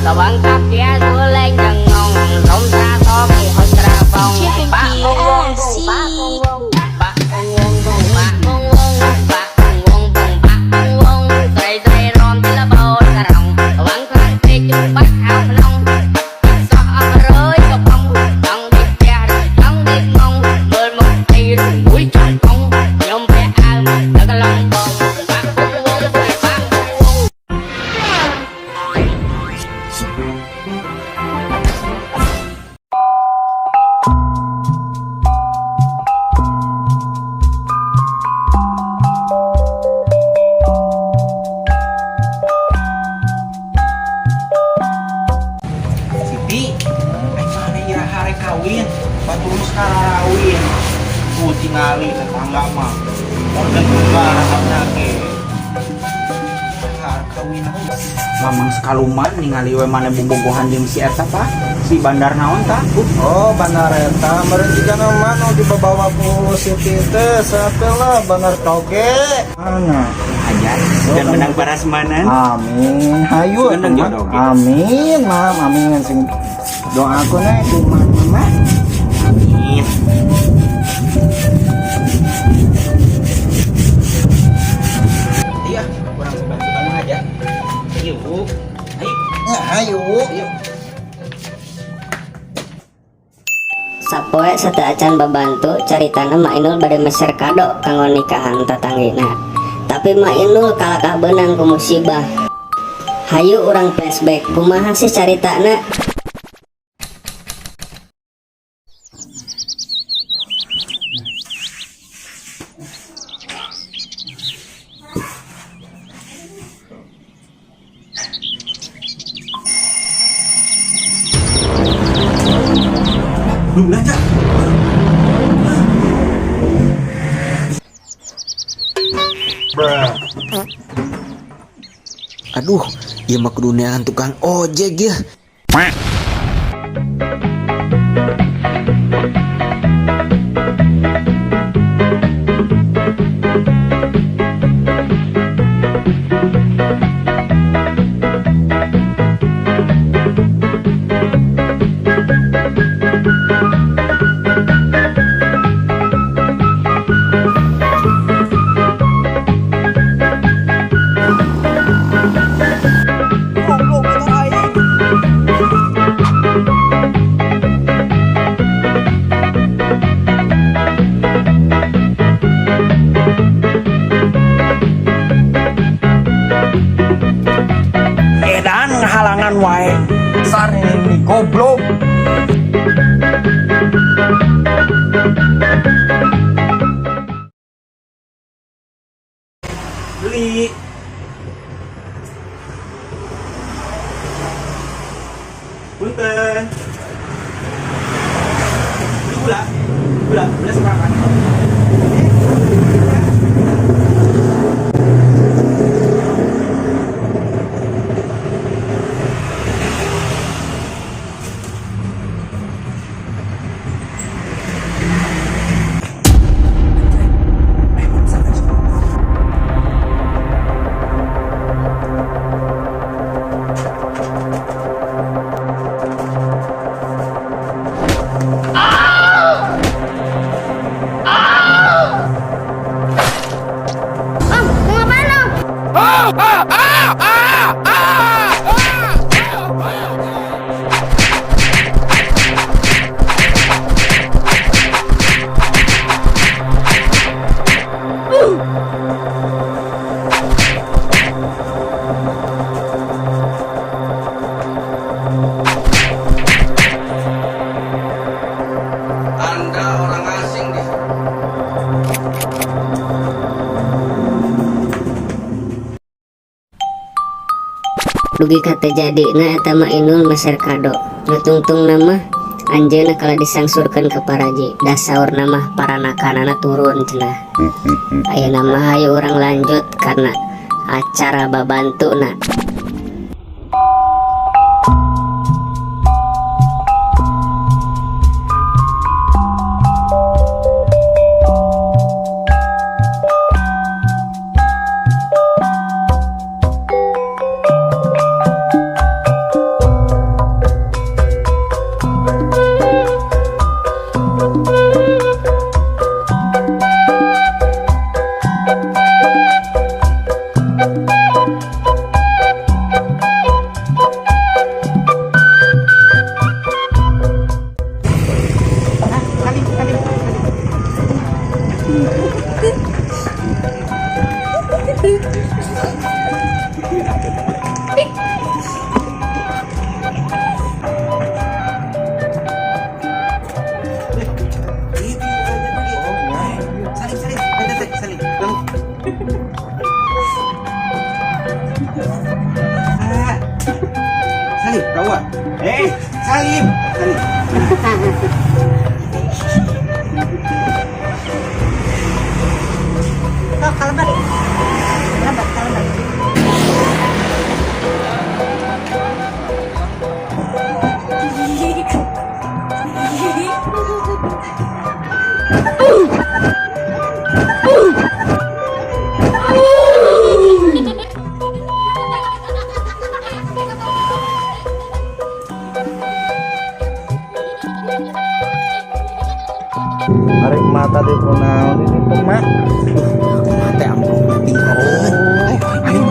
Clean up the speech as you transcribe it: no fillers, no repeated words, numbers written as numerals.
Cậu vẫn khắp ghé đua lên dần ngông Rộng xa to kỳ hồi tra phong Bác vung vung vung bác vung vung Bác vung vung vung bác vung vung Bác vung vung vung bác vung vung Tùy tùy rộn tí là bầu cả rộng Cậu vẫn khắp ghé chung bác hào nông Gió ấm rơi cho phong Đăng đi kè đăng đi mông Mười một thì mũi tròn phong Nhôm bé ai mà đỡ cái lòng bông Bác vung vung bác vung vung Siti, ay mana ya hari kawin, patulus karawin. Tingali tetangga mah, organ keluar ke. Hari kawin aku. Mamang sekaluman ningali we mana bobogohan jeung si eta tah, si bandar naon tah? Oh, bandar eta meureun jiga nama nu dibawa ku Siti teh satelah bandar toge. Mana? Ajar, dan menang parasmanan. Amin. Hayu Seneng jodoh. Amin, Mam. Amin sing doaku nih kumaha mah. Amin. Iya, kurang sebantu kamu aja. Yuk, ayo. Hayu. Ayo. Sapoe sateuacan babantu caritana Mak Inul bade meser kado kanggo nikahan tatanggina. Tapi Mak Inul kalakah beunang ku musibah. Hayu urang flashback kumaha sih caritana? Belum belajar. Aduh, ieu mah kudu neangan tukang ojek ya. Edan halangan wae. Sari goblok. Beli. Punten. Beli gula sekarang. Anda orang asing di Dugi kata jadi na eta Mak Inul meser kado. Nu tungtung nama anjeuna kala disangsurkeun ke paraji. Da saur nama para nakanana turun cenah. Ayeuna mah hayu urang lanjut karena acara babantuna. salib, kawa. Salib. Salib. Kok kalabat? Kalabat. Arek mata di punaon ini tuh mak. Mate amplop tinggal. Ayo.